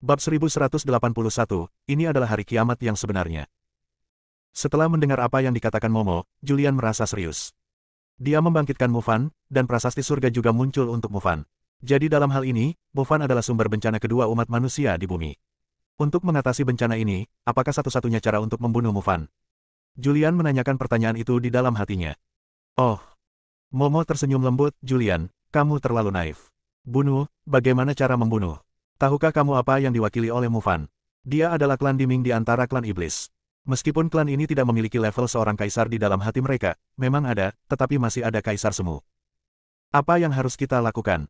Bab 1181, ini adalah hari kiamat yang sebenarnya. Setelah mendengar apa yang dikatakan Momo, Julian merasa serius. Dia membangkitkan Mufan, dan prasasti surga juga muncul untuk Mufan. Jadi dalam hal ini, Mufan adalah sumber bencana kedua umat manusia di bumi. Untuk mengatasi bencana ini, apakah satu-satunya cara untuk membunuh Mufan? Julian menanyakan pertanyaan itu di dalam hatinya. Oh. Momo tersenyum lembut, Julian, kamu terlalu naif. Bunuh, bagaimana cara membunuh? Tahukah kamu apa yang diwakili oleh Mufan? Dia adalah klan Diming di antara klan iblis. Meskipun klan ini tidak memiliki level seorang kaisar di dalam hati mereka, memang ada, tetapi masih ada kaisar semu. Apa yang harus kita lakukan?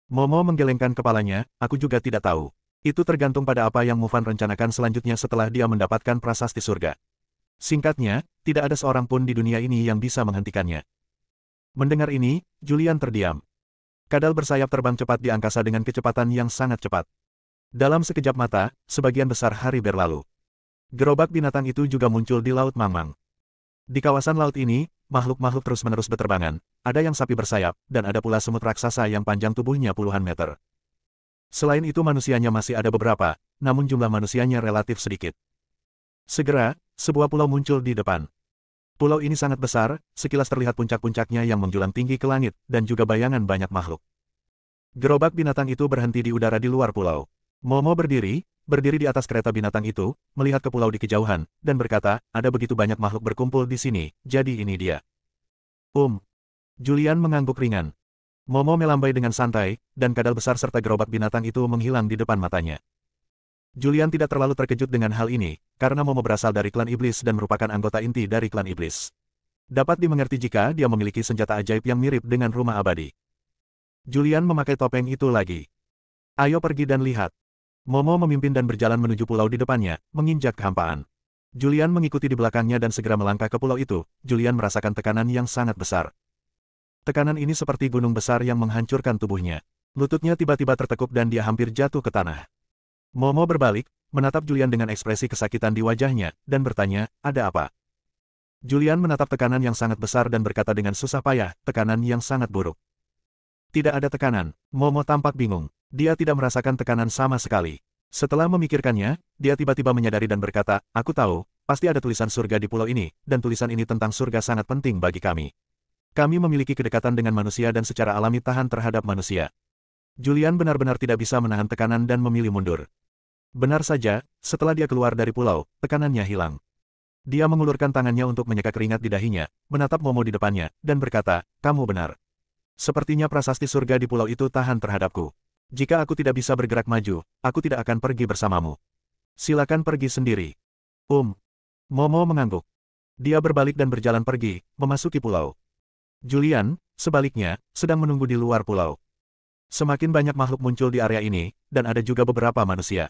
Momo menggelengkan kepalanya, aku juga tidak tahu. Itu tergantung pada apa yang Mufan rencanakan selanjutnya setelah dia mendapatkan prasasti surga. Singkatnya, tidak ada seorang pun di dunia ini yang bisa menghentikannya. Mendengar ini, Julian terdiam. Kadal bersayap terbang cepat di angkasa dengan kecepatan yang sangat cepat. Dalam sekejap mata, sebagian besar hari berlalu. Gerobak binatang itu juga muncul di Laut Mangmang. Di kawasan laut ini, makhluk-makhluk terus-menerus berterbangan, ada yang sapi bersayap, dan ada pula semut raksasa yang panjang tubuhnya puluhan meter. Selain itu manusianya masih ada beberapa, namun jumlah manusianya relatif sedikit. Segera, sebuah pulau muncul di depan. Pulau ini sangat besar, sekilas terlihat puncak-puncaknya yang menjulang tinggi ke langit, dan juga bayangan banyak makhluk. Gerobak binatang itu berhenti di udara di luar pulau. Momo berdiri di atas kereta binatang itu, melihat ke pulau di kejauhan, dan berkata, ada begitu banyak makhluk berkumpul di sini, jadi ini dia. Julian mengangguk ringan. Momo melambai dengan santai, dan kadal besar serta gerobak binatang itu menghilang di depan matanya. Julian tidak terlalu terkejut dengan hal ini, karena Momo berasal dari klan iblis dan merupakan anggota inti dari klan iblis. Dapat dimengerti jika dia memiliki senjata ajaib yang mirip dengan rumah abadi. Julian memakai topeng itu lagi. Ayo pergi dan lihat. Momo memimpin dan berjalan menuju pulau di depannya, menginjak kehampaan. Julian mengikuti di belakangnya dan segera melangkah ke pulau itu. Julian merasakan tekanan yang sangat besar. Tekanan ini seperti gunung besar yang menghancurkan tubuhnya. Lututnya tiba-tiba tertekuk dan dia hampir jatuh ke tanah. Momo berbalik, menatap Julian dengan ekspresi kesakitan di wajahnya, dan bertanya, ada apa? Julian menatap tekanan yang sangat besar dan berkata dengan susah payah, tekanan yang sangat buruk. Tidak ada tekanan. Momo tampak bingung. Dia tidak merasakan tekanan sama sekali. Setelah memikirkannya, dia tiba-tiba menyadari dan berkata, aku tahu, pasti ada tulisan surga di pulau ini, dan tulisan ini tentang surga sangat penting bagi kami. Kami memiliki kedekatan dengan manusia dan secara alami tahan terhadap manusia. Julian benar-benar tidak bisa menahan tekanan dan memilih mundur. Benar saja, setelah dia keluar dari pulau, tekanannya hilang. Dia mengulurkan tangannya untuk menyeka keringat di dahinya, menatap Momo di depannya, dan berkata, kamu benar. Sepertinya prasasti surga di pulau itu tahan terhadapku. Jika aku tidak bisa bergerak maju, aku tidak akan pergi bersamamu. Silakan pergi sendiri. Momo mengangguk. Dia berbalik dan berjalan pergi, memasuki pulau. Julian, sebaliknya, sedang menunggu di luar pulau. Semakin banyak makhluk muncul di area ini, dan ada juga beberapa manusia.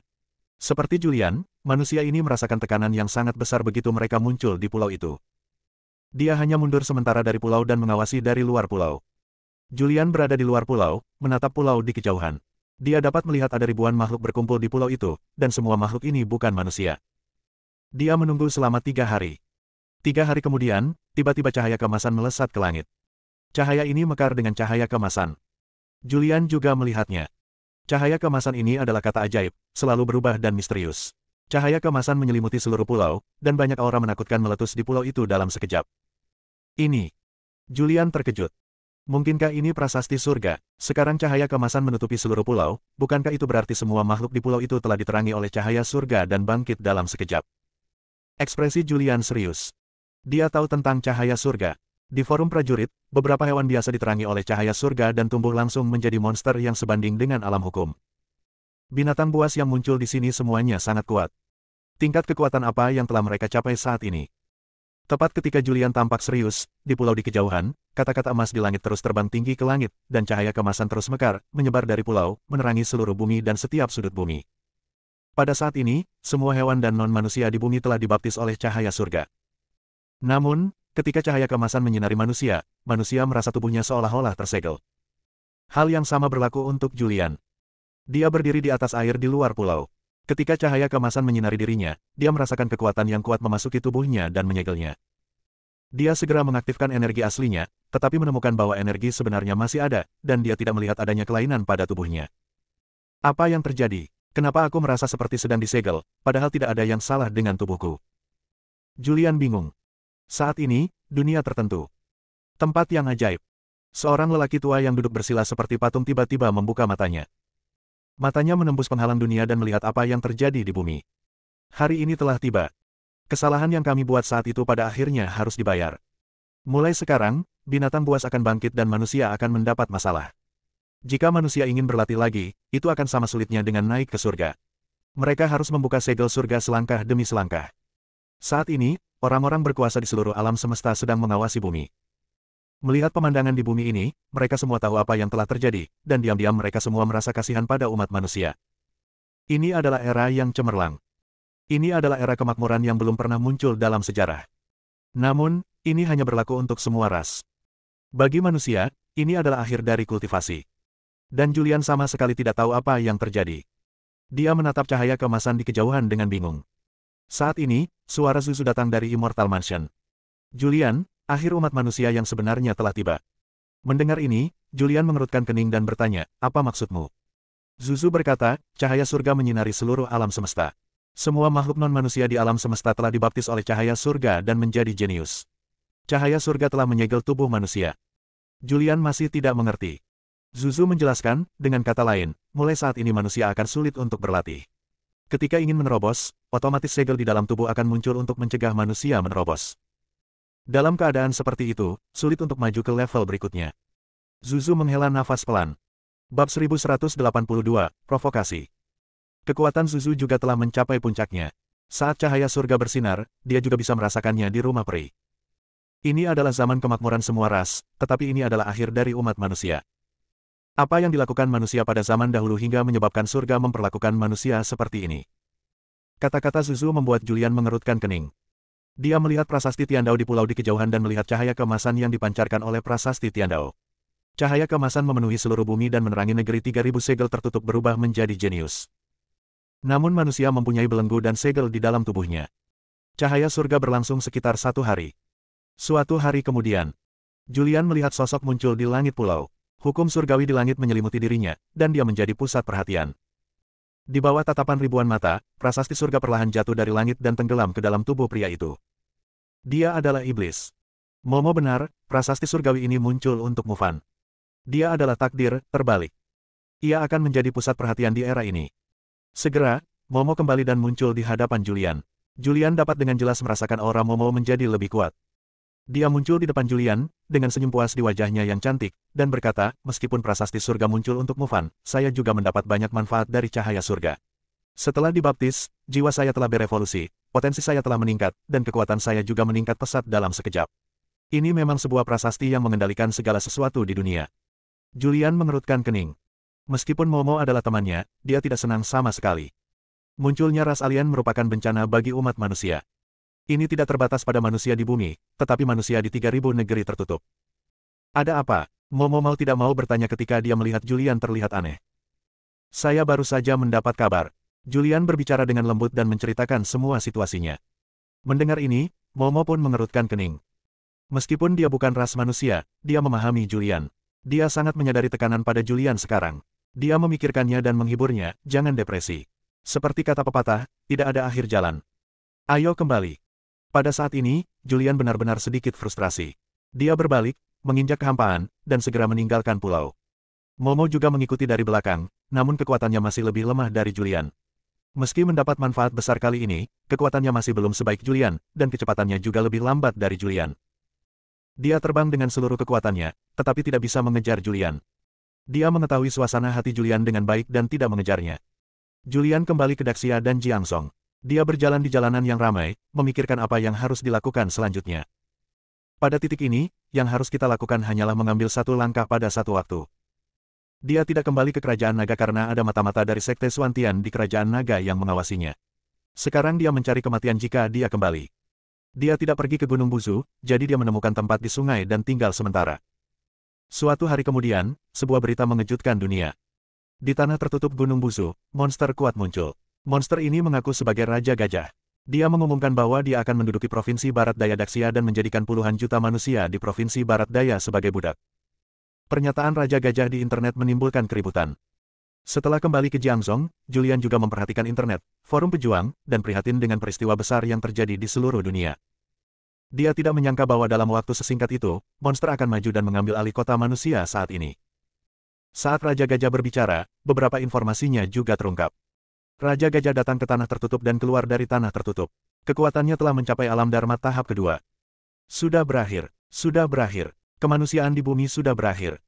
Seperti Julian, manusia ini merasakan tekanan yang sangat besar begitu mereka muncul di pulau itu. Dia hanya mundur sementara dari pulau dan mengawasi dari luar pulau. Julian berada di luar pulau, menatap pulau di kejauhan. Dia dapat melihat ada ribuan makhluk berkumpul di pulau itu, dan semua makhluk ini bukan manusia. Dia menunggu selama 3 hari. 3 hari kemudian, tiba-tiba cahaya keemasan melesat ke langit. Cahaya ini mekar dengan cahaya keemasan. Julian juga melihatnya. Cahaya keemasan ini adalah kata ajaib, selalu berubah dan misterius. Cahaya keemasan menyelimuti seluruh pulau, dan banyak aura menakutkan meletus di pulau itu dalam sekejap. Ini. Julian terkejut. Mungkinkah ini prasasti surga? Sekarang cahaya keemasan menutupi seluruh pulau, bukankah itu berarti semua makhluk di pulau itu telah diterangi oleh cahaya surga dan bangkit dalam sekejap? Ekspresi Julian serius. Dia tahu tentang cahaya surga. Di forum prajurit, beberapa hewan biasa diterangi oleh cahaya surga dan tumbuh langsung menjadi monster yang sebanding dengan alam hukum. Binatang buas yang muncul di sini semuanya sangat kuat. Tingkat kekuatan apa yang telah mereka capai saat ini? Tepat ketika Julian tampak serius, di pulau di kejauhan, kata-kata emas di langit terus terbang tinggi ke langit, dan cahaya keemasan terus mekar, menyebar dari pulau, menerangi seluruh bumi dan setiap sudut bumi. Pada saat ini, semua hewan dan non-manusia di bumi telah dibaptis oleh cahaya surga. Namun, ketika cahaya keemasan menyinari manusia, manusia merasa tubuhnya seolah-olah tersegel. Hal yang sama berlaku untuk Julian. Dia berdiri di atas air di luar pulau. Ketika cahaya keemasan menyinari dirinya, dia merasakan kekuatan yang kuat memasuki tubuhnya dan menyegelnya. Dia segera mengaktifkan energi aslinya, tetapi menemukan bahwa energi sebenarnya masih ada, dan dia tidak melihat adanya kelainan pada tubuhnya. Apa yang terjadi? Kenapa aku merasa seperti sedang disegel, padahal tidak ada yang salah dengan tubuhku? Julian bingung. Saat ini, dunia tertentu. Tempat yang ajaib. Seorang lelaki tua yang duduk bersila seperti patung tiba-tiba membuka matanya. Matanya menembus penghalang dunia dan melihat apa yang terjadi di bumi. Hari ini telah tiba. Kesalahan yang kami buat saat itu pada akhirnya harus dibayar. Mulai sekarang, binatang buas akan bangkit dan manusia akan mendapat masalah. Jika manusia ingin berlatih lagi, itu akan sama sulitnya dengan naik ke surga. Mereka harus membuka segel surga selangkah demi selangkah. Saat ini, orang-orang berkuasa di seluruh alam semesta sedang mengawasi bumi. Melihat pemandangan di bumi ini, mereka semua tahu apa yang telah terjadi, dan diam-diam mereka semua merasa kasihan pada umat manusia. Ini adalah era yang cemerlang. Ini adalah era kemakmuran yang belum pernah muncul dalam sejarah. Namun, ini hanya berlaku untuk semua ras. Bagi manusia, ini adalah akhir dari kultivasi. Dan Julian sama sekali tidak tahu apa yang terjadi. Dia menatap cahaya keemasan di kejauhan dengan bingung. Saat ini, suara Zuzu datang dari Immortal Mansion. Julian, akhir umat manusia yang sebenarnya telah tiba. Mendengar ini, Julian mengerutkan kening dan bertanya, apa maksudmu? Zuzu berkata, cahaya surga menyinari seluruh alam semesta. Semua makhluk non-manusia di alam semesta telah dibaptis oleh cahaya surga dan menjadi jenius. Cahaya surga telah menyegel tubuh manusia. Julian masih tidak mengerti. Zuzu menjelaskan, dengan kata lain, mulai saat ini manusia akan sulit untuk berlatih. Ketika ingin menerobos, otomatis segel di dalam tubuh akan muncul untuk mencegah manusia menerobos. Dalam keadaan seperti itu, sulit untuk maju ke level berikutnya. Zuzu menghela nafas pelan. Bab 1182, Provokasi. Kekuatan Zuzu juga telah mencapai puncaknya. Saat cahaya surga bersinar, dia juga bisa merasakannya di rumah peri. Ini adalah zaman kemakmuran semua ras, tetapi ini adalah akhir dari umat manusia. Apa yang dilakukan manusia pada zaman dahulu hingga menyebabkan surga memperlakukan manusia seperti ini? Kata-kata Zuzu membuat Julian mengerutkan kening. Dia melihat prasasti Tiandao di pulau di kejauhan dan melihat cahaya keemasan yang dipancarkan oleh prasasti Tiandao. Cahaya keemasan memenuhi seluruh bumi dan menerangi negeri 3000 segel tertutup berubah menjadi jenius. Namun manusia mempunyai belenggu dan segel di dalam tubuhnya. Cahaya surga berlangsung sekitar 1 hari. Suatu hari kemudian, Julian melihat sosok muncul di langit pulau. Hukum surgawi di langit menyelimuti dirinya, dan dia menjadi pusat perhatian. Di bawah tatapan ribuan mata, prasasti surga perlahan jatuh dari langit dan tenggelam ke dalam tubuh pria itu. Dia adalah iblis. Momo benar, prasasti surgawi ini muncul untuk Mufan. Dia adalah takdir terbalik. Ia akan menjadi pusat perhatian di era ini. Segera, Momo kembali dan muncul di hadapan Julian. Julian dapat dengan jelas merasakan aura Momo menjadi lebih kuat. Dia muncul di depan Julian, dengan senyum puas di wajahnya yang cantik, dan berkata, meskipun prasasti surga muncul untuk Mufan, saya juga mendapat banyak manfaat dari cahaya surga. Setelah dibaptis, jiwa saya telah berevolusi, potensi saya telah meningkat, dan kekuatan saya juga meningkat pesat dalam sekejap. Ini memang sebuah prasasti yang mengendalikan segala sesuatu di dunia. Julian mengerutkan kening. Meskipun Momo adalah temannya, dia tidak senang sama sekali. Munculnya ras alien merupakan bencana bagi umat manusia. Ini tidak terbatas pada manusia di bumi, tetapi manusia di 3000 negeri tertutup. Ada apa? Momo mau tidak mau bertanya ketika dia melihat Julian terlihat aneh. Saya baru saja mendapat kabar. Julian berbicara dengan lembut dan menceritakan semua situasinya. Mendengar ini, Momo pun mengerutkan kening. Meskipun dia bukan ras manusia, dia memahami Julian. Dia sangat menyadari tekanan pada Julian sekarang. Dia memikirkannya dan menghiburnya, jangan depresi. Seperti kata pepatah, tidak ada akhir jalan. Ayo kembali. Pada saat ini, Julian benar-benar sedikit frustrasi. Dia berbalik, menginjak kehampaan, dan segera meninggalkan pulau. Momo juga mengikuti dari belakang, namun kekuatannya masih lebih lemah dari Julian. Meski mendapat manfaat besar kali ini, kekuatannya masih belum sebaik Julian, dan kecepatannya juga lebih lambat dari Julian. Dia terbang dengan seluruh kekuatannya, tetapi tidak bisa mengejar Julian. Dia mengetahui suasana hati Julian dengan baik dan tidak mengejarnya. Julian kembali ke Daxia dan Jiangsong. Dia berjalan di jalanan yang ramai, memikirkan apa yang harus dilakukan selanjutnya. Pada titik ini, yang harus kita lakukan hanyalah mengambil satu langkah pada satu waktu. Dia tidak kembali ke Kerajaan Naga karena ada mata-mata dari Sekte Suantian di Kerajaan Naga yang mengawasinya. Sekarang dia mencari kematian jika dia kembali. Dia tidak pergi ke Gunung Buzu, jadi dia menemukan tempat di sungai dan tinggal sementara. Suatu hari kemudian, sebuah berita mengejutkan dunia. Di tanah tertutup Gunung Buzu, monster kuat muncul. Monster ini mengaku sebagai Raja Gajah. Dia mengumumkan bahwa dia akan menduduki Provinsi Barat Daya Daxia dan menjadikan puluhan juta manusia di Provinsi Barat Daya sebagai budak. Pernyataan Raja Gajah di internet menimbulkan keributan. Setelah kembali ke Jiangzhong, Julian juga memperhatikan internet, forum pejuang, dan prihatin dengan peristiwa besar yang terjadi di seluruh dunia. Dia tidak menyangka bahwa dalam waktu sesingkat itu, monster akan maju dan mengambil alih kota manusia saat ini. Saat Raja Gajah berbicara, beberapa informasinya juga terungkap. Raja Gajah datang ke tanah tertutup dan keluar dari tanah tertutup. Kekuatannya telah mencapai alam Dharma tahap kedua. Sudah berakhir. Sudah berakhir. Kemanusiaan di bumi sudah berakhir.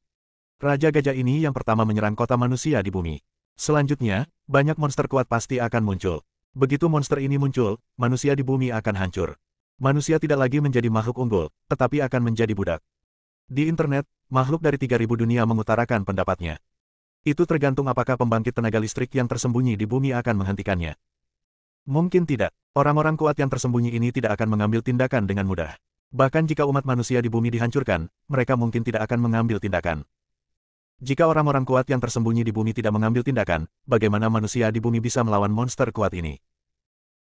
Raja Gajah ini yang pertama menyerang kota manusia di bumi. Selanjutnya, banyak monster kuat pasti akan muncul. Begitu monster ini muncul, manusia di bumi akan hancur. Manusia tidak lagi menjadi makhluk unggul, tetapi akan menjadi budak. Di internet, makhluk dari 3000 dunia mengutarakan pendapatnya. Itu tergantung apakah pembangkit tenaga listrik yang tersembunyi di bumi akan menghentikannya. Mungkin tidak. Orang-orang kuat yang tersembunyi ini tidak akan mengambil tindakan dengan mudah. Bahkan jika umat manusia di bumi dihancurkan, mereka mungkin tidak akan mengambil tindakan. Jika orang-orang kuat yang tersembunyi di bumi tidak mengambil tindakan, bagaimana manusia di bumi bisa melawan monster kuat ini?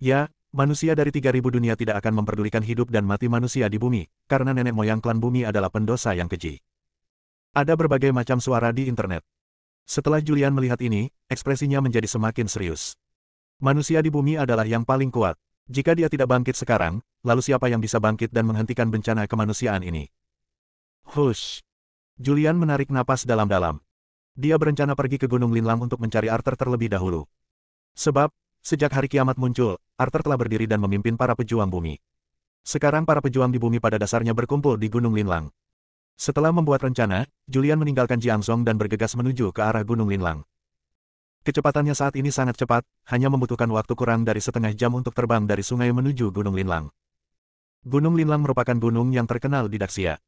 Ya, manusia dari 3000 dunia tidak akan memperdulikan hidup dan mati manusia di bumi, karena nenek moyang klan bumi adalah pendosa yang keji. Ada berbagai macam suara di internet. Setelah Julian melihat ini, ekspresinya menjadi semakin serius. Manusia di bumi adalah yang paling kuat. Jika dia tidak bangkit sekarang, lalu siapa yang bisa bangkit dan menghentikan bencana kemanusiaan ini? Hush! Julian menarik napas dalam-dalam. Dia berencana pergi ke Gunung Linlang untuk mencari Arthur terlebih dahulu. Sebab, sejak hari kiamat muncul, Arthur telah berdiri dan memimpin para pejuang bumi. Sekarang para pejuang di bumi pada dasarnya berkumpul di Gunung Linlang. Setelah membuat rencana, Julian meninggalkan Jiangzhong dan bergegas menuju ke arah Gunung Linlang. Kecepatannya saat ini sangat cepat, hanya membutuhkan waktu kurang dari setengah jam untuk terbang dari sungai menuju Gunung Linlang. Gunung Linlang merupakan gunung yang terkenal di Daxia.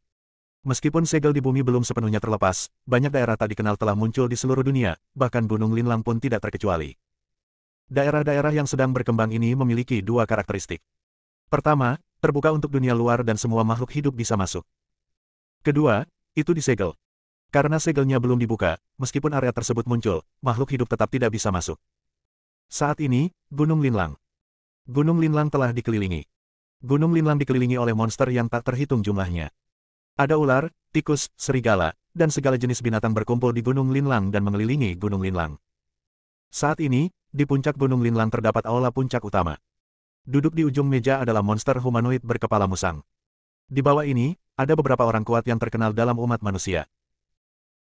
Meskipun segel di bumi belum sepenuhnya terlepas, banyak daerah tak dikenal telah muncul di seluruh dunia, bahkan Gunung Linlang pun tidak terkecuali. Daerah-daerah yang sedang berkembang ini memiliki dua karakteristik. Pertama, terbuka untuk dunia luar dan semua makhluk hidup bisa masuk. Kedua, itu disegel. Karena segelnya belum dibuka, meskipun area tersebut muncul, makhluk hidup tetap tidak bisa masuk. Saat ini, Gunung Linlang. Gunung Linlang telah dikelilingi. Gunung Linlang dikelilingi oleh monster yang tak terhitung jumlahnya. Ada ular, tikus, serigala, dan segala jenis binatang berkumpul di Gunung Linlang dan mengelilingi Gunung Linlang. Saat ini, di puncak Gunung Linlang terdapat aula puncak utama. Duduk di ujung meja adalah monster humanoid berkepala musang. Di bawah ini, ada beberapa orang kuat yang terkenal dalam umat manusia.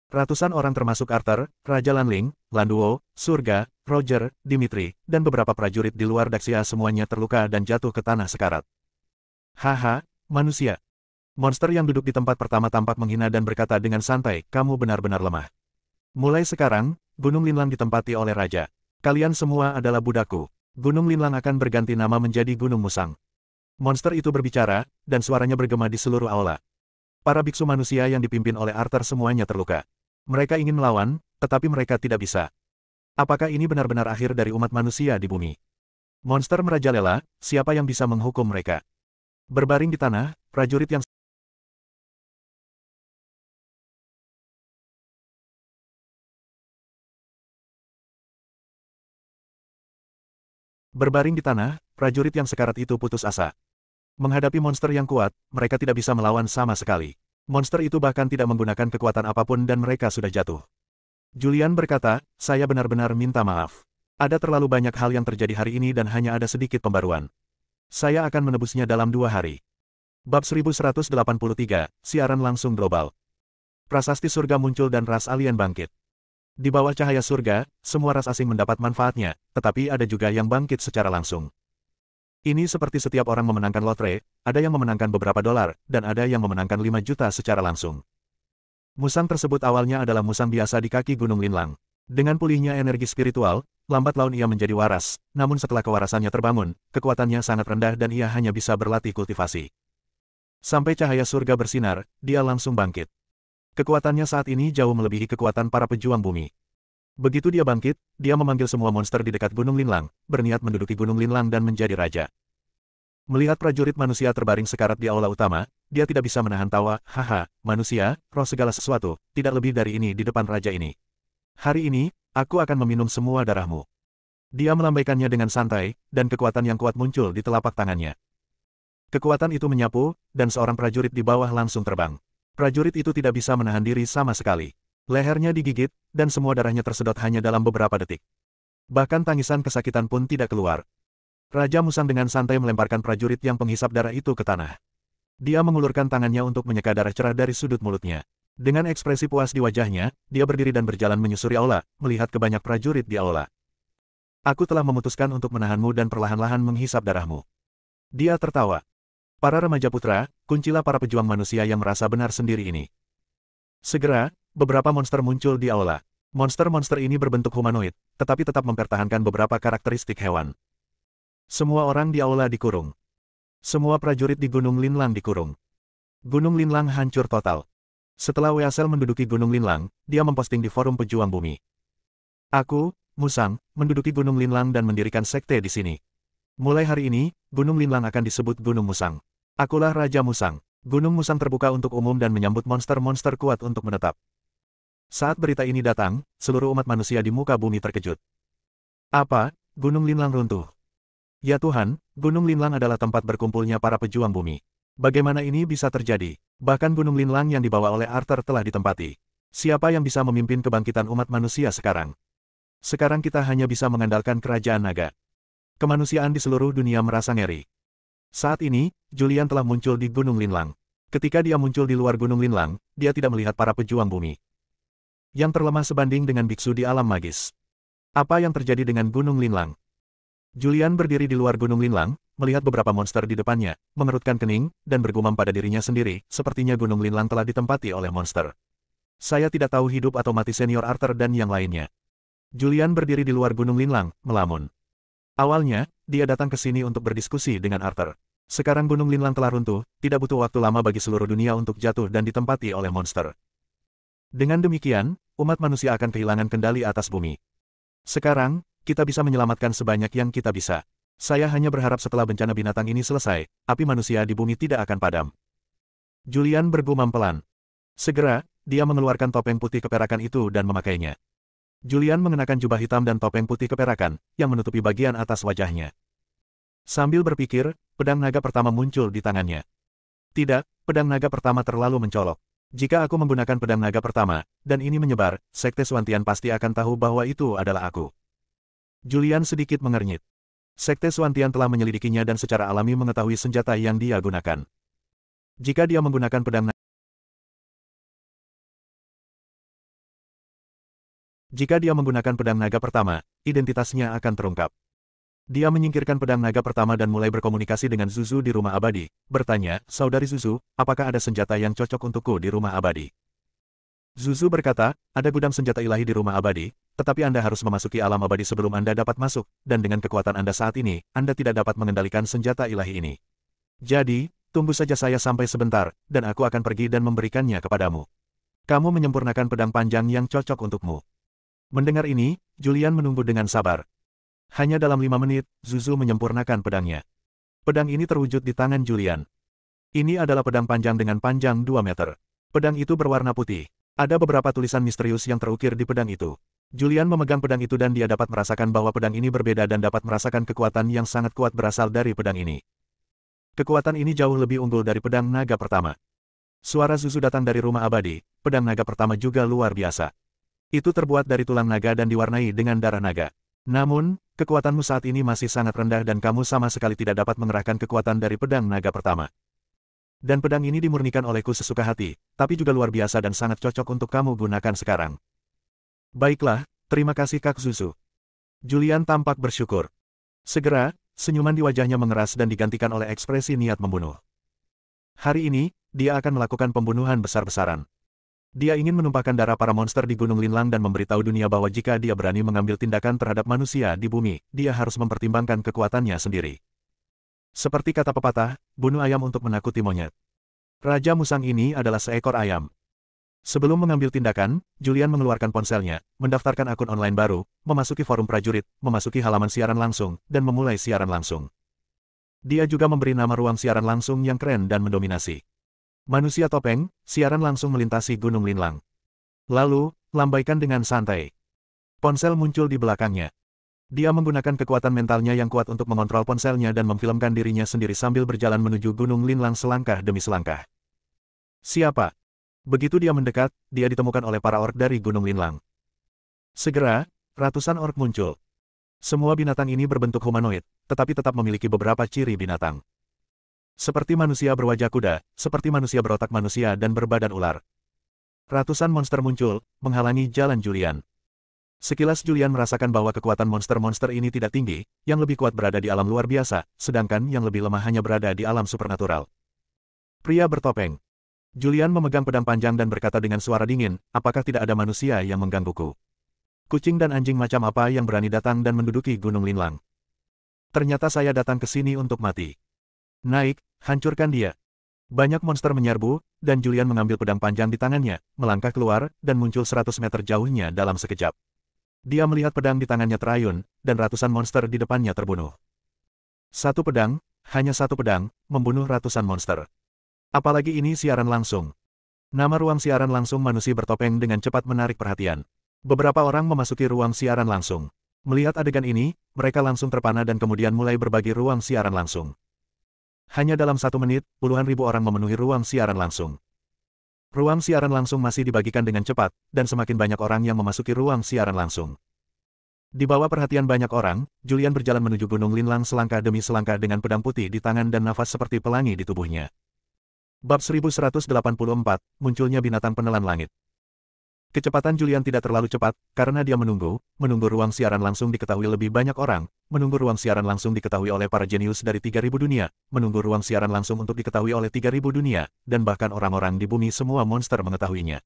Ratusan orang termasuk Arthur, Raja Lanling, Landuo, Surga, Roger, Dimitri, dan beberapa prajurit di luar Daxia semuanya terluka dan jatuh ke tanah sekarat. Haha, manusia. Monster yang duduk di tempat pertama tampak menghina dan berkata dengan santai, kamu benar-benar lemah. Mulai sekarang, Gunung Linlang ditempati oleh Raja. Kalian semua adalah budakku. Gunung Linlang akan berganti nama menjadi Gunung Musang. Monster itu berbicara, dan suaranya bergema di seluruh aula. Para biksu manusia yang dipimpin oleh Arthur semuanya terluka. Mereka ingin melawan, tetapi mereka tidak bisa. Apakah ini benar-benar akhir dari umat manusia di bumi? Monster merajalela, siapa yang bisa menghukum mereka? Berbaring di tanah, prajurit yang prajurit yang sekarat itu putus asa. Menghadapi monster yang kuat, mereka tidak bisa melawan sama sekali. Monster itu bahkan tidak menggunakan kekuatan apapun dan mereka sudah jatuh. Julian berkata, saya benar-benar minta maaf. Ada terlalu banyak hal yang terjadi hari ini dan hanya ada sedikit pembaruan. Saya akan menebusnya dalam 2 hari. Bab 1183, siaran langsung global. Prasasti surga muncul dan ras alien bangkit. Di bawah cahaya surga, semua ras asing mendapat manfaatnya, tetapi ada juga yang bangkit secara langsung. Ini seperti setiap orang memenangkan lotre, ada yang memenangkan beberapa dolar, dan ada yang memenangkan 5 juta secara langsung. Musang tersebut awalnya adalah musang biasa di kaki Gunung Linlang. Dengan pulihnya energi spiritual, lambat laun ia menjadi waras, namun setelah kewarasannya terbangun, kekuatannya sangat rendah dan ia hanya bisa berlatih kultivasi. Sampai cahaya surga bersinar, dia langsung bangkit. Kekuatannya saat ini jauh melebihi kekuatan para pejuang bumi. Begitu dia bangkit, dia memanggil semua monster di dekat Gunung Linlang, berniat menduduki Gunung Linlang dan menjadi raja. Melihat prajurit manusia terbaring sekarat di aula utama, dia tidak bisa menahan tawa, haha, manusia, roh segala sesuatu, tidak lebih dari ini di depan raja ini. Hari ini, aku akan meminum semua darahmu. Dia melambaikannya dengan santai, dan kekuatan yang kuat muncul di telapak tangannya. Kekuatan itu menyapu, dan seorang prajurit di bawah langsung terbang. Prajurit itu tidak bisa menahan diri sama sekali. Lehernya digigit, dan semua darahnya tersedot hanya dalam beberapa detik. Bahkan tangisan kesakitan pun tidak keluar. Raja Musang dengan santai melemparkan prajurit yang penghisap darah itu ke tanah. Dia mengulurkan tangannya untuk menyeka darah cerah dari sudut mulutnya. Dengan ekspresi puas di wajahnya, dia berdiri dan berjalan menyusuri aula, melihat ke banyak prajurit di aula. Aku telah memutuskan untuk menahanmu dan perlahan-lahan menghisap darahmu. Dia tertawa. Para remaja putra, kuncilah para pejuang manusia yang merasa benar sendiri ini. Segera, beberapa monster muncul di aula. Monster-monster ini berbentuk humanoid, tetapi tetap mempertahankan beberapa karakteristik hewan. Semua orang di aula dikurung. Semua prajurit di Gunung Linlang dikurung. Gunung Linlang hancur total. Setelah Weasel menduduki Gunung Linlang, dia memposting di forum pejuang bumi. Aku, Musang, menduduki Gunung Linlang dan mendirikan sekte di sini. Mulai hari ini, Gunung Linlang akan disebut Gunung Musang. Akulah Raja Musang. Gunung Musang terbuka untuk umum dan menyambut monster-monster kuat untuk menetap. Saat berita ini datang, seluruh umat manusia di muka bumi terkejut. Apa? Gunung Linlang runtuh. Ya Tuhan, Gunung Linlang adalah tempat berkumpulnya para pejuang bumi. Bagaimana ini bisa terjadi? Bahkan Gunung Linlang yang dibawa oleh Arthur telah ditempati. Siapa yang bisa memimpin kebangkitan umat manusia sekarang? Sekarang kita hanya bisa mengandalkan kerajaan naga. Kemanusiaan di seluruh dunia merasa ngeri. Saat ini, Julian telah muncul di Gunung Linlang. Ketika dia muncul di luar Gunung Linlang, dia tidak melihat para pejuang bumi. Yang terlemah sebanding dengan biksu di alam magis. Apa yang terjadi dengan Gunung Linlang? Julian berdiri di luar Gunung Linlang, melihat beberapa monster di depannya, mengerutkan kening, dan bergumam pada dirinya sendiri, sepertinya Gunung Linlang telah ditempati oleh monster. Saya tidak tahu hidup atau mati senior Arthur dan yang lainnya. Julian berdiri di luar Gunung Linlang, melamun. Awalnya, dia datang ke sini untuk berdiskusi dengan Arthur. Sekarang Gunung Linlang telah runtuh, tidak butuh waktu lama bagi seluruh dunia untuk jatuh dan ditempati oleh monster. Dengan demikian, umat manusia akan kehilangan kendali atas bumi. Sekarang, kita bisa menyelamatkan sebanyak yang kita bisa. Saya hanya berharap setelah bencana binatang ini selesai, api manusia di bumi tidak akan padam. Julian bergumam pelan. Segera, dia mengeluarkan topeng putih keperakan itu dan memakainya. Julian mengenakan jubah hitam dan topeng putih keperakan, yang menutupi bagian atas wajahnya. Sambil berpikir, pedang naga pertama muncul di tangannya. Tidak, pedang naga pertama terlalu mencolok. Jika aku menggunakan pedang naga pertama, dan ini menyebar, Sekte Suantian pasti akan tahu bahwa itu adalah aku. Julian sedikit mengernyit. Sekte Suantian telah menyelidikinya dan secara alami mengetahui senjata yang dia gunakan. Jika dia menggunakan pedang naga pertama, identitasnya akan terungkap. Dia menyingkirkan pedang naga pertama dan mulai berkomunikasi dengan Zuzu di rumah abadi, bertanya, "Saudari Zuzu, apakah ada senjata yang cocok untukku di rumah abadi?" Zuzu berkata, "Ada gudang senjata ilahi di rumah abadi, tetapi Anda harus memasuki alam abadi sebelum Anda dapat masuk, dan dengan kekuatan Anda saat ini, Anda tidak dapat mengendalikan senjata ilahi ini. Jadi, tunggu saja saya sampai sebentar, dan aku akan pergi dan memberikannya kepadamu. Kamu menyempurnakan pedang panjang yang cocok untukmu." Mendengar ini, Julian menunggu dengan sabar. Hanya dalam 5 menit, Zuzu menyempurnakan pedangnya. Pedang ini terwujud di tangan Julian. Ini adalah pedang panjang dengan panjang 2 meter. Pedang itu berwarna putih. Ada beberapa tulisan misterius yang terukir di pedang itu. Julian memegang pedang itu dan dia dapat merasakan bahwa pedang ini berbeda dan dapat merasakan kekuatan yang sangat kuat berasal dari pedang ini. Kekuatan ini jauh lebih unggul dari pedang naga pertama. Suara Zuzu datang dari rumah abadi, pedang naga pertama juga luar biasa. Itu terbuat dari tulang naga dan diwarnai dengan darah naga. Namun, kekuatanmu saat ini masih sangat rendah dan kamu sama sekali tidak dapat mengerahkan kekuatan dari pedang naga pertama. Dan pedang ini dimurnikan olehku sesuka hati, tapi juga luar biasa dan sangat cocok untuk kamu gunakan sekarang. Baiklah, terima kasih Kak Zuzu. Julian tampak bersyukur. Segera, senyuman di wajahnya mengeras dan digantikan oleh ekspresi niat membunuh. Hari ini, dia akan melakukan pembunuhan besar-besaran. Dia ingin menumpahkan darah para monster di Gunung Linlang dan memberitahu dunia bahwa jika dia berani mengambil tindakan terhadap manusia di bumi, dia harus mempertimbangkan kekuatannya sendiri. Seperti kata pepatah, bunuh ayam untuk menakuti monyet. Raja Musang ini adalah seekor ayam. Sebelum mengambil tindakan, Julian mengeluarkan ponselnya, mendaftarkan akun online baru, memasuki forum prajurit, memasuki halaman siaran langsung, dan memulai siaran langsung. Dia juga memberi nama ruang siaran langsung yang keren dan mendominasi. Manusia topeng, siaran langsung melintasi Gunung Linlang. Lalu, lambaikan dengan santai. Ponsel muncul di belakangnya. Dia menggunakan kekuatan mentalnya yang kuat untuk mengontrol ponselnya dan memfilmkan dirinya sendiri sambil berjalan menuju Gunung Linlang selangkah demi selangkah. Siapa? Begitu dia mendekat, dia ditemukan oleh para orc dari Gunung Linlang. Segera, ratusan orc muncul. Semua binatang ini berbentuk humanoid, tetapi tetap memiliki beberapa ciri binatang. Seperti manusia berwajah kuda, seperti manusia berotak manusia dan berbadan ular. Ratusan monster muncul, menghalangi jalan Julian. Sekilas Julian merasakan bahwa kekuatan monster-monster ini tidak tinggi, yang lebih kuat berada di alam luar biasa, sedangkan yang lebih lemah hanya berada di alam supernatural. Pria bertopeng. Julian memegang pedang panjang dan berkata dengan suara dingin, apakah tidak ada manusia yang menggangguku? Kucing dan anjing macam apa yang berani datang dan menduduki Gunung Linlang? Ternyata saya datang ke sini untuk mati. Naik, hancurkan dia. Banyak monster menyerbu, dan Julian mengambil pedang panjang di tangannya, melangkah keluar, dan muncul 100 meter jauhnya dalam sekejap. Dia melihat pedang di tangannya terayun, dan ratusan monster di depannya terbunuh. Satu pedang, hanya satu pedang, membunuh ratusan monster. Apalagi ini siaran langsung. Nama ruang siaran langsung manusia bertopeng dengan cepat menarik perhatian. Beberapa orang memasuki ruang siaran langsung. Melihat adegan ini, mereka langsung terpana dan kemudian mulai berbagi ruang siaran langsung. Hanya dalam 1 menit, puluhan ribu orang memenuhi ruang siaran langsung. Ruang siaran langsung masih dibagikan dengan cepat, dan semakin banyak orang yang memasuki ruang siaran langsung. Di bawah perhatian banyak orang, Julian berjalan menuju Gunung Linlang selangkah demi selangkah dengan pedang putih di tangan dan nafas seperti pelangi di tubuhnya. Bab 1184, munculnya binatang penelan langit. Kecepatan Julian tidak terlalu cepat, karena dia menunggu ruang siaran langsung diketahui lebih banyak orang, menunggu ruang siaran langsung diketahui oleh para jenius dari 3000 dunia, menunggu ruang siaran langsung untuk diketahui oleh 3000 dunia, dan bahkan orang-orang di bumi semua monster mengetahuinya.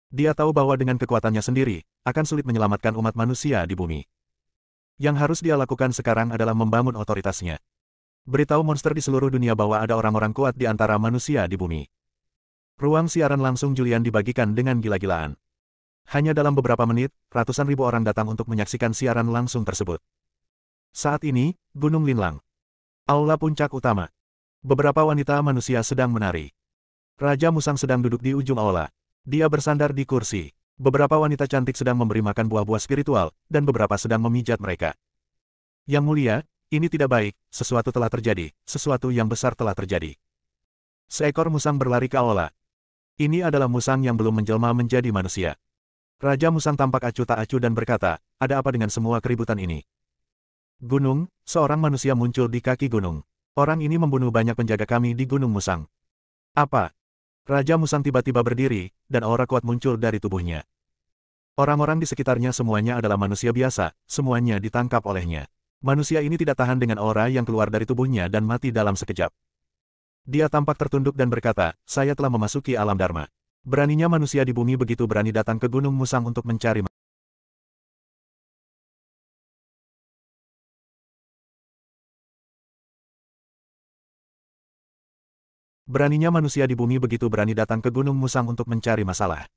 Dia tahu bahwa dengan kekuatannya sendiri, akan sulit menyelamatkan umat manusia di bumi. Yang harus dia lakukan sekarang adalah membangun otoritasnya. Beritahu monster di seluruh dunia bahwa ada orang-orang kuat di antara manusia di bumi. Ruang siaran langsung Julian dibagikan dengan gila-gilaan. Hanya dalam beberapa menit, ratusan ribu orang datang untuk menyaksikan siaran langsung tersebut. Saat ini, Gunung Linlang. Aula puncak utama. Beberapa wanita manusia sedang menari. Raja Musang sedang duduk di ujung aula. Dia bersandar di kursi. Beberapa wanita cantik sedang memberi makan buah-buah spiritual, dan beberapa sedang memijat mereka. Yang mulia, ini tidak baik, sesuatu telah terjadi, sesuatu yang besar telah terjadi. Seekor musang berlari ke aula. Ini adalah musang yang belum menjelma menjadi manusia. Raja Musang tampak acuh tak acuh dan berkata, ada apa dengan semua keributan ini? Gunung, seorang manusia muncul di kaki gunung. Orang ini membunuh banyak penjaga kami di Gunung Musang. Apa? Raja Musang tiba-tiba berdiri, dan aura kuat muncul dari tubuhnya. Orang-orang di sekitarnya semuanya adalah manusia biasa, semuanya ditangkap olehnya. Manusia ini tidak tahan dengan aura yang keluar dari tubuhnya dan mati dalam sekejap. Dia tampak tertunduk dan berkata, saya telah memasuki alam Dharma. Beraninya manusia di bumi begitu berani datang ke Gunung Musang untuk mencari Beraninya manusia di bumi begitu berani datang ke Gunung Musang untuk mencari masalah.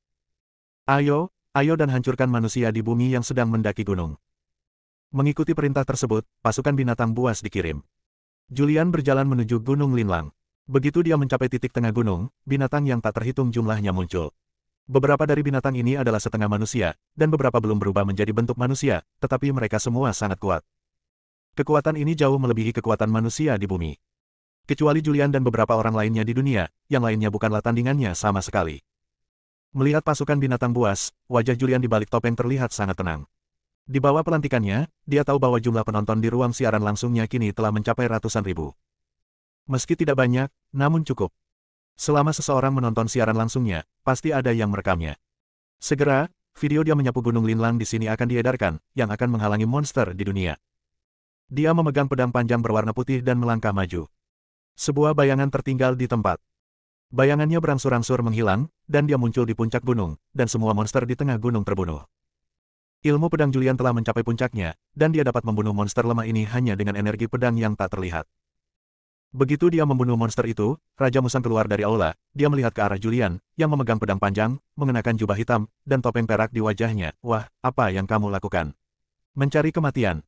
Ayo, ayo dan hancurkan manusia di bumi yang sedang mendaki gunung. Mengikuti perintah tersebut, pasukan binatang buas dikirim. Julian berjalan menuju Gunung Linlang. Begitu dia mencapai titik tengah gunung, binatang yang tak terhitung jumlahnya muncul. Beberapa dari binatang ini adalah setengah manusia, dan beberapa belum berubah menjadi bentuk manusia, tetapi mereka semua sangat kuat. Kekuatan ini jauh melebihi kekuatan manusia di bumi. Kecuali Julian dan beberapa orang lainnya di dunia, yang lainnya bukanlah tandingannya sama sekali. Melihat pasukan binatang buas, wajah Julian di balik topeng terlihat sangat tenang. Di bawah pelantikannya, dia tahu bahwa jumlah penonton di ruang siaran langsungnya kini telah mencapai ratusan ribu. Meski tidak banyak, namun cukup. Selama seseorang menonton siaran langsungnya, pasti ada yang merekamnya. Segera, video dia menyapu Gunung Linlang di sini akan diedarkan, yang akan menghalangi monster di dunia. Dia memegang pedang panjang berwarna putih dan melangkah maju. Sebuah bayangan tertinggal di tempat. Bayangannya berangsur-angsur menghilang, dan dia muncul di puncak gunung, dan semua monster di tengah gunung terbunuh. Ilmu pedang Julian telah mencapai puncaknya, dan dia dapat membunuh monster lemah ini hanya dengan energi pedang yang tak terlihat. Begitu dia membunuh monster itu, Raja Musang keluar dari aula, dia melihat ke arah Julian, yang memegang pedang panjang, mengenakan jubah hitam, dan topeng perak di wajahnya. Wah, apa yang kamu lakukan? Mencari kematian.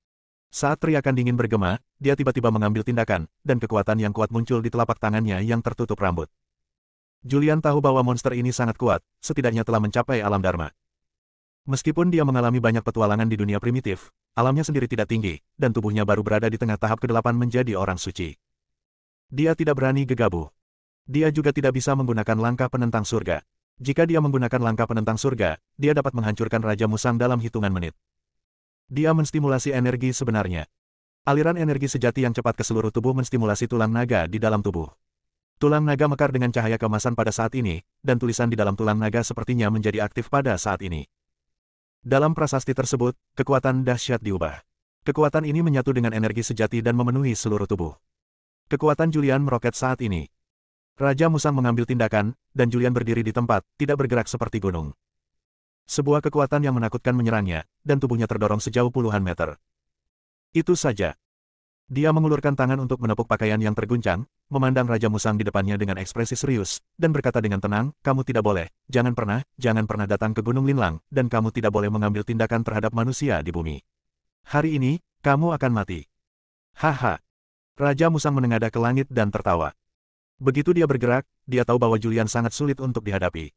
Saat teriakan dingin bergema, dia tiba-tiba mengambil tindakan, dan kekuatan yang kuat muncul di telapak tangannya yang tertutup rambut. Julian tahu bahwa monster ini sangat kuat, setidaknya telah mencapai alam Dharma. Meskipun dia mengalami banyak petualangan di dunia primitif, alamnya sendiri tidak tinggi, dan tubuhnya baru berada di tengah tahap ke-8 menjadi orang suci. Dia tidak berani gegabah. Dia juga tidak bisa menggunakan langkah penentang surga. Jika dia menggunakan langkah penentang surga, dia dapat menghancurkan Raja Musang dalam hitungan menit. Dia menstimulasi energi sebenarnya. Aliran energi sejati yang cepat ke seluruh tubuh menstimulasi tulang naga di dalam tubuh. Tulang naga mekar dengan cahaya keemasan pada saat ini, dan tulisan di dalam tulang naga sepertinya menjadi aktif pada saat ini. Dalam prasasti tersebut, kekuatan dahsyat diubah. Kekuatan ini menyatu dengan energi sejati dan memenuhi seluruh tubuh. Kekuatan Julian meroket saat ini. Raja Musang mengambil tindakan, dan Julian berdiri di tempat, tidak bergerak seperti gunung. Sebuah kekuatan yang menakutkan menyerangnya, dan tubuhnya terdorong sejauh puluhan meter. Itu saja. Dia mengulurkan tangan untuk menepuk pakaian yang terguncang, memandang Raja Musang di depannya dengan ekspresi serius, dan berkata dengan tenang, kamu tidak boleh, jangan pernah datang ke Gunung Linlang, dan kamu tidak boleh mengambil tindakan terhadap manusia di bumi. Hari ini, kamu akan mati. Haha. Raja Musang menengadah ke langit dan tertawa. Begitu dia bergerak, dia tahu bahwa Julian sangat sulit untuk dihadapi.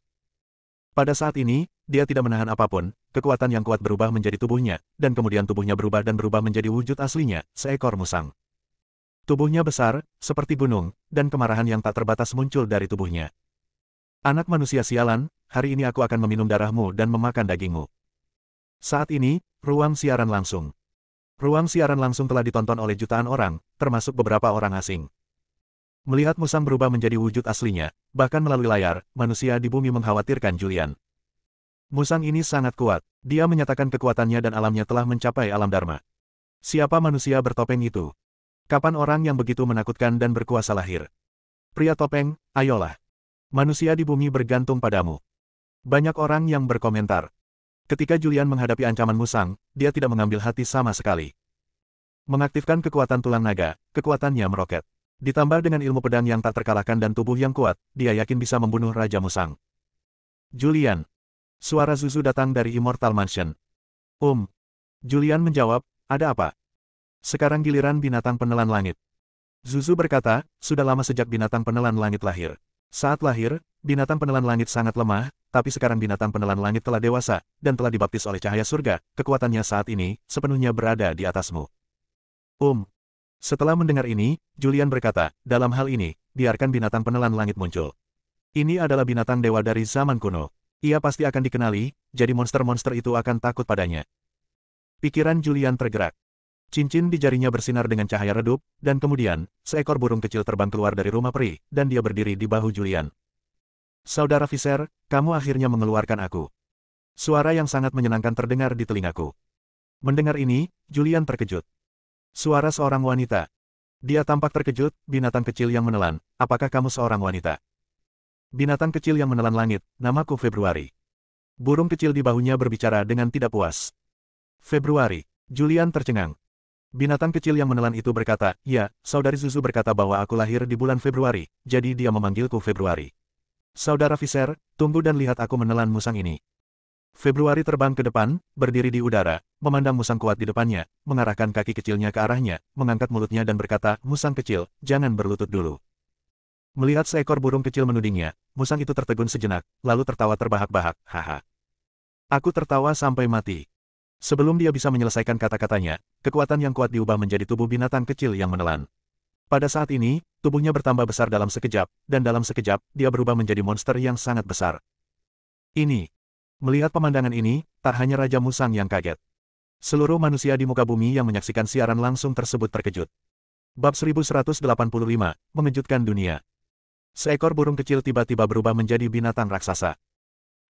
Pada saat ini, dia tidak menahan apapun, kekuatan yang kuat berubah menjadi tubuhnya, dan kemudian tubuhnya berubah menjadi wujud aslinya, seekor musang. Tubuhnya besar, seperti gunung, dan kemarahan yang tak terbatas muncul dari tubuhnya. Anak manusia sialan, hari ini aku akan meminum darahmu dan memakan dagingmu. Saat ini, ruang siaran langsung. Ruang siaran langsung telah ditonton oleh jutaan orang, termasuk beberapa orang asing. Melihat musang berubah menjadi wujud aslinya, bahkan melalui layar, manusia di bumi mengkhawatirkan Julian. Musang ini sangat kuat, dia menyatakan kekuatannya dan alamnya telah mencapai alam Dharma. Siapa manusia bertopeng itu? Kapan orang yang begitu menakutkan dan berkuasa lahir? Pria topeng, ayolah. Manusia di bumi bergantung padamu. Banyak orang yang berkomentar. Ketika Julian menghadapi ancaman musang, dia tidak mengambil hati sama sekali. Mengaktifkan kekuatan tulang naga, kekuatannya meroket. Ditambah dengan ilmu pedang yang tak terkalahkan dan tubuh yang kuat, dia yakin bisa membunuh Raja Musang. Julian. Suara Zuzu datang dari Immortal Mansion. Julian menjawab, ada apa? Sekarang giliran binatang penelan langit. Zuzu berkata, sudah lama sejak binatang penelan langit lahir. Saat lahir, binatang penelan langit sangat lemah, tapi sekarang binatang penelan langit telah dewasa, dan telah dibaptis oleh cahaya surga, kekuatannya saat ini, sepenuhnya berada di atasmu. Setelah mendengar ini, Julian berkata, dalam hal ini, biarkan binatang penelan langit muncul. Ini adalah binatang dewa dari zaman kuno. Ia pasti akan dikenali, jadi monster-monster itu akan takut padanya. Pikiran Julian tergerak. Cincin di jarinya bersinar dengan cahaya redup, dan kemudian, seekor burung kecil terbang keluar dari rumah peri, dan dia berdiri di bahu Julian. Saudara Visser, kamu akhirnya mengeluarkan aku. Suara yang sangat menyenangkan terdengar di telingaku. Mendengar ini, Julian terkejut. Suara seorang wanita. Dia tampak terkejut, binatang kecil yang menelan, apakah kamu seorang wanita? Binatang kecil yang menelan langit, namaku Februari. Burung kecil di bahunya berbicara dengan tidak puas. Februari. Julian tercengang. Binatang kecil yang menelan itu berkata, ya, saudari Zuzu berkata bahwa aku lahir di bulan Februari, jadi dia memanggilku Februari. Saudara Visser, tunggu dan lihat aku menelan musang ini. Februari terbang ke depan, berdiri di udara, memandang musang kuat di depannya, mengarahkan kaki kecilnya ke arahnya, mengangkat mulutnya dan berkata, musang kecil, jangan berlutut dulu. Melihat seekor burung kecil menudingnya, musang itu tertegun sejenak, lalu tertawa terbahak-bahak, haha. Aku tertawa sampai mati. Sebelum dia bisa menyelesaikan kata-katanya, kekuatan yang kuat diubah menjadi tubuh binatang kecil yang menelan. Pada saat ini, tubuhnya bertambah besar dalam sekejap, dan dalam sekejap, dia berubah menjadi monster yang sangat besar. Melihat pemandangan ini, tak hanya Raja Musang yang kaget. Seluruh manusia di muka bumi yang menyaksikan siaran langsung tersebut terkejut. Bab 1185, mengejutkan dunia. Seekor burung kecil tiba-tiba berubah menjadi binatang raksasa.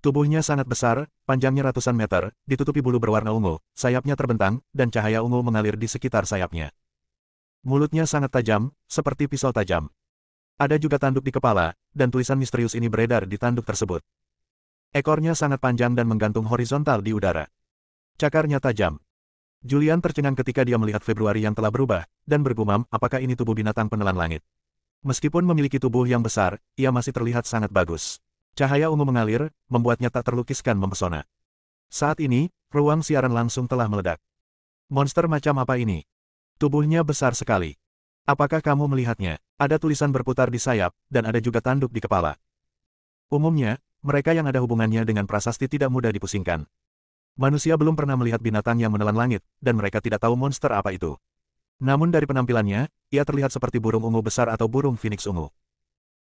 Tubuhnya sangat besar, panjangnya ratusan meter, ditutupi bulu berwarna ungu, sayapnya terbentang, dan cahaya ungu mengalir di sekitar sayapnya. Mulutnya sangat tajam, seperti pisau tajam. Ada juga tanduk di kepala, dan tulisan misterius ini beredar di tanduk tersebut. Ekornya sangat panjang dan menggantung horizontal di udara. Cakarnya tajam. Julian tercengang ketika dia melihat Februari yang telah berubah, dan bergumam, apakah ini tubuh binatang penelan langit? Meskipun memiliki tubuh yang besar, ia masih terlihat sangat bagus. Cahaya ungu mengalir, membuatnya tak terlukiskan mempesona. Saat ini, ruang siaran langsung telah meledak. Monster macam apa ini? Tubuhnya besar sekali. Apakah kamu melihatnya? Ada tulisan berputar di sayap, dan ada juga tanduk di kepala. Umumnya, mereka yang ada hubungannya dengan prasasti tidak mudah dipusingkan. Manusia belum pernah melihat binatang yang menelan langit, dan mereka tidak tahu monster apa itu. Namun dari penampilannya, ia terlihat seperti burung ungu besar atau burung phoenix ungu.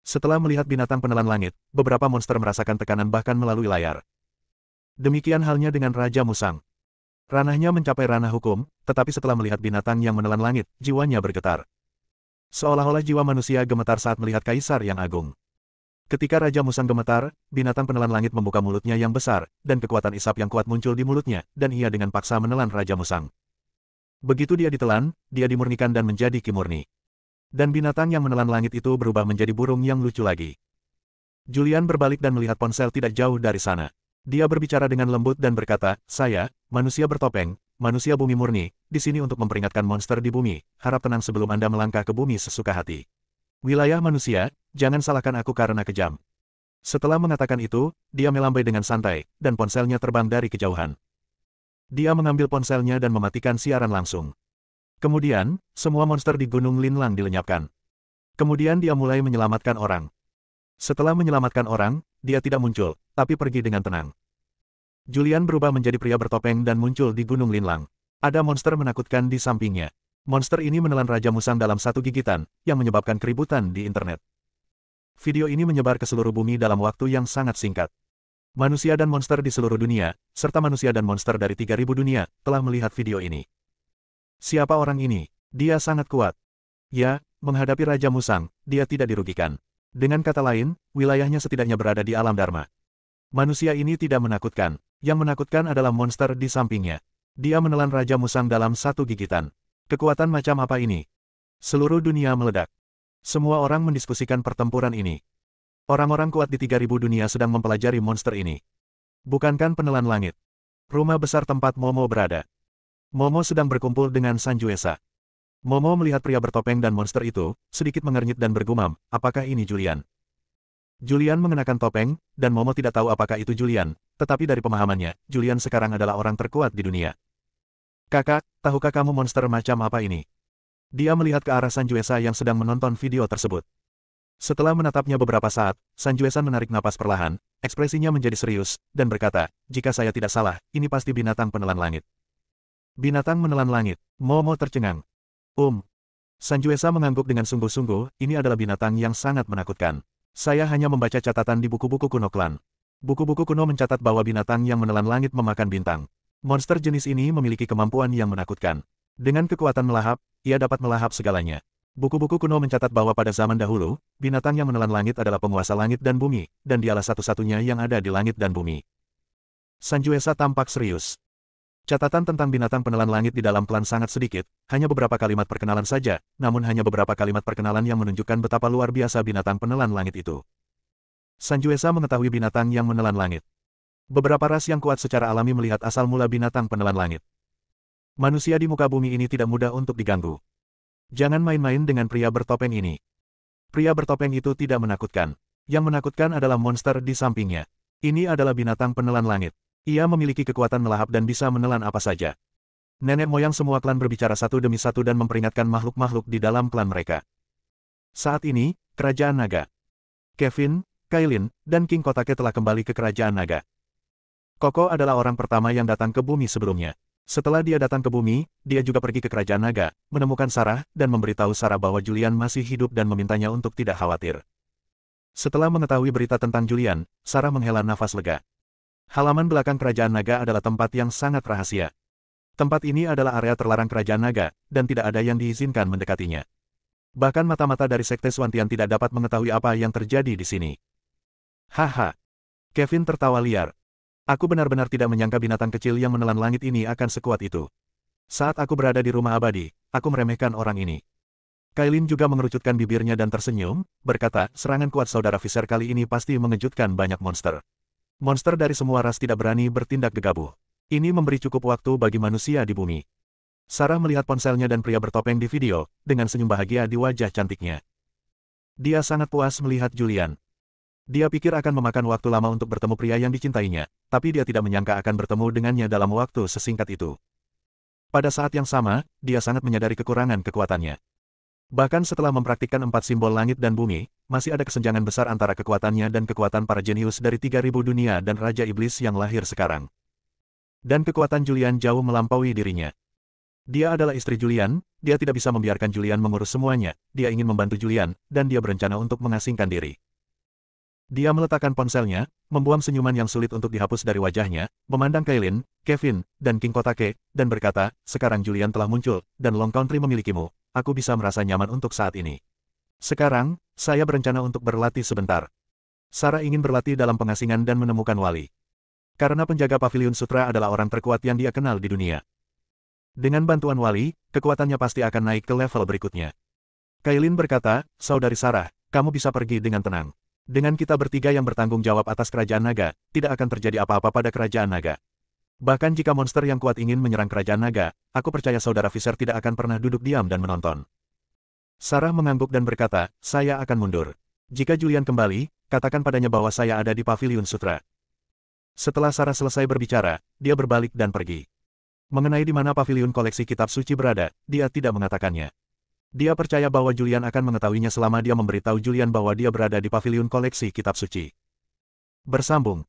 Setelah melihat binatang penelan langit, beberapa monster merasakan tekanan bahkan melalui layar. Demikian halnya dengan Raja Musang. Ranahnya mencapai ranah hukum, tetapi setelah melihat binatang yang menelan langit, jiwanya bergetar. Seolah-olah jiwa manusia gemetar saat melihat Kaisar yang agung. Ketika Raja Musang gemetar, binatang penelan langit membuka mulutnya yang besar, dan kekuatan isap yang kuat muncul di mulutnya, dan ia dengan paksa menelan Raja Musang. Begitu dia ditelan, dia dimurnikan dan menjadi Ki murni. Dan binatang yang menelan langit itu berubah menjadi burung yang lucu lagi. Julian berbalik dan melihat ponsel tidak jauh dari sana. Dia berbicara dengan lembut dan berkata, "Saya, manusia bertopeng, manusia bumi murni, di sini untuk memperingatkan monster di bumi, harap tenang sebelum Anda melangkah ke bumi sesuka hati. Wilayah manusia, jangan salahkan aku karena kejam." Setelah mengatakan itu, dia melambai dengan santai, dan ponselnya terbang dari kejauhan. Dia mengambil ponselnya dan mematikan siaran langsung. Kemudian, semua monster di Gunung Linlang dilenyapkan. Kemudian dia mulai menyelamatkan orang. Setelah menyelamatkan orang, dia tidak muncul, tapi pergi dengan tenang. Julian berubah menjadi pria bertopeng dan muncul di Gunung Linlang. Ada monster menakutkan di sampingnya. Monster ini menelan Raja Musang dalam satu gigitan, yang menyebabkan keributan di internet. Video ini menyebar ke seluruh bumi dalam waktu yang sangat singkat. Manusia dan monster di seluruh dunia, serta manusia dan monster dari 3000 dunia, telah melihat video ini. Siapa orang ini? Dia sangat kuat. Ya, menghadapi Raja Musang, dia tidak dirugikan. Dengan kata lain, wilayahnya setidaknya berada di alam Dharma. Manusia ini tidak menakutkan. Yang menakutkan adalah monster di sampingnya. Dia menelan Raja Musang dalam satu gigitan. Kekuatan macam apa ini? Seluruh dunia meledak. Semua orang mendiskusikan pertempuran ini. Orang-orang kuat di 3000 dunia sedang mempelajari monster ini. Bukankah penelan langit? Rumah besar tempat Momo berada. Momo sedang berkumpul dengan Sanjuesa. Momo melihat pria bertopeng dan monster itu, sedikit mengernyit dan bergumam, apakah ini Julian? Julian mengenakan topeng, dan Momo tidak tahu apakah itu Julian, tetapi dari pemahamannya, Julian sekarang adalah orang terkuat di dunia. "Kakak, tahukah kamu monster macam apa ini?" Dia melihat ke arah Sanjuesa yang sedang menonton video tersebut. Setelah menatapnya beberapa saat, Sanjuesa menarik napas perlahan, ekspresinya menjadi serius, dan berkata, "Jika saya tidak salah, ini pasti binatang penelan langit." Binatang menelan langit. Momo tercengang. Sanjuesa mengangguk dengan sungguh-sungguh, ini adalah binatang yang sangat menakutkan. Saya hanya membaca catatan di buku-buku kuno klan. Buku-buku kuno mencatat bahwa binatang yang menelan langit memakan bintang. Monster jenis ini memiliki kemampuan yang menakutkan. Dengan kekuatan melahap, ia dapat melahap segalanya. Buku-buku kuno mencatat bahwa pada zaman dahulu, binatang yang menelan langit adalah penguasa langit dan bumi, dan dialah satu-satunya yang ada di langit dan bumi. Sanjuesa tampak serius. Catatan tentang binatang penelan langit di dalam klan sangat sedikit, hanya beberapa kalimat perkenalan saja, namun hanya beberapa kalimat perkenalan yang menunjukkan betapa luar biasa binatang penelan langit itu. Sanjuesa mengetahui binatang yang menelan langit. Beberapa ras yang kuat secara alami melihat asal mula binatang penelan langit. Manusia di muka bumi ini tidak mudah untuk diganggu. Jangan main-main dengan pria bertopeng ini. Pria bertopeng itu tidak menakutkan. Yang menakutkan adalah monster di sampingnya. Ini adalah binatang penelan langit. Ia memiliki kekuatan melahap dan bisa menelan apa saja. Nenek moyang semua klan berbicara satu demi satu dan memperingatkan makhluk-makhluk di dalam klan mereka. Saat ini, Kerajaan Naga. Kevin, Kailin, dan King Kotake telah kembali ke Kerajaan Naga. Koko adalah orang pertama yang datang ke bumi sebelumnya. Setelah dia datang ke bumi, dia juga pergi ke Kerajaan Naga, menemukan Sarah, dan memberitahu Sarah bahwa Julian masih hidup dan memintanya untuk tidak khawatir. Setelah mengetahui berita tentang Julian, Sarah menghela nafas lega. Halaman belakang Kerajaan Naga adalah tempat yang sangat rahasia. Tempat ini adalah area terlarang Kerajaan Naga, dan tidak ada yang diizinkan mendekatinya. Bahkan mata-mata dari Sekte Swantian tidak dapat mengetahui apa yang terjadi di sini. Haha. Kevin tertawa liar. Aku benar-benar tidak menyangka binatang kecil yang menelan langit ini akan sekuat itu. Saat aku berada di rumah abadi, aku meremehkan orang ini. Kailin juga mengerucutkan bibirnya dan tersenyum, berkata, serangan kuat saudara Fisher kali ini pasti mengejutkan banyak monster. Monster dari semua ras tidak berani bertindak gegabah. Ini memberi cukup waktu bagi manusia di bumi. Sarah melihat ponselnya dan pria bertopeng di video, dengan senyum bahagia di wajah cantiknya. Dia sangat puas melihat Julian. Dia pikir akan memakan waktu lama untuk bertemu pria yang dicintainya, tapi dia tidak menyangka akan bertemu dengannya dalam waktu sesingkat itu. Pada saat yang sama, dia sangat menyadari kekurangan kekuatannya. Bahkan setelah mempraktikkan 4 simbol langit dan bumi, masih ada kesenjangan besar antara kekuatannya dan kekuatan para jenius dari 3000 dunia dan Raja Iblis yang lahir sekarang. Dan kekuatan Julian jauh melampaui dirinya. Dia adalah istri Julian, dia tidak bisa membiarkan Julian mengurus semuanya, dia ingin membantu Julian, dan dia berencana untuk mengasingkan diri. Dia meletakkan ponselnya, membuang senyuman yang sulit untuk dihapus dari wajahnya, memandang Kailin, Kevin, dan King Kotake, dan berkata, sekarang Julian telah muncul, dan Long Country memilikimu, aku bisa merasa nyaman untuk saat ini. Sekarang, saya berencana untuk berlatih sebentar. Sarah ingin berlatih dalam pengasingan dan menemukan wali. Karena penjaga Paviliun Sutra adalah orang terkuat yang dia kenal di dunia. Dengan bantuan wali, kekuatannya pasti akan naik ke level berikutnya. Kailin berkata, saudari Sarah, kamu bisa pergi dengan tenang. Dengan kita bertiga yang bertanggung jawab atas kerajaan naga, tidak akan terjadi apa-apa pada kerajaan naga. Bahkan jika monster yang kuat ingin menyerang kerajaan naga, aku percaya saudara Fisher tidak akan pernah duduk diam dan menonton. Sarah mengangguk dan berkata, saya akan mundur. Jika Julian kembali, katakan padanya bahwa saya ada di Paviliun Sutra. Setelah Sarah selesai berbicara, dia berbalik dan pergi. Mengenai di mana paviliun koleksi kitab suci berada, dia tidak mengatakannya. Dia percaya bahwa Julian akan mengetahuinya selama dia memberitahu Julian bahwa dia berada di paviliun koleksi kitab suci. Bersambung.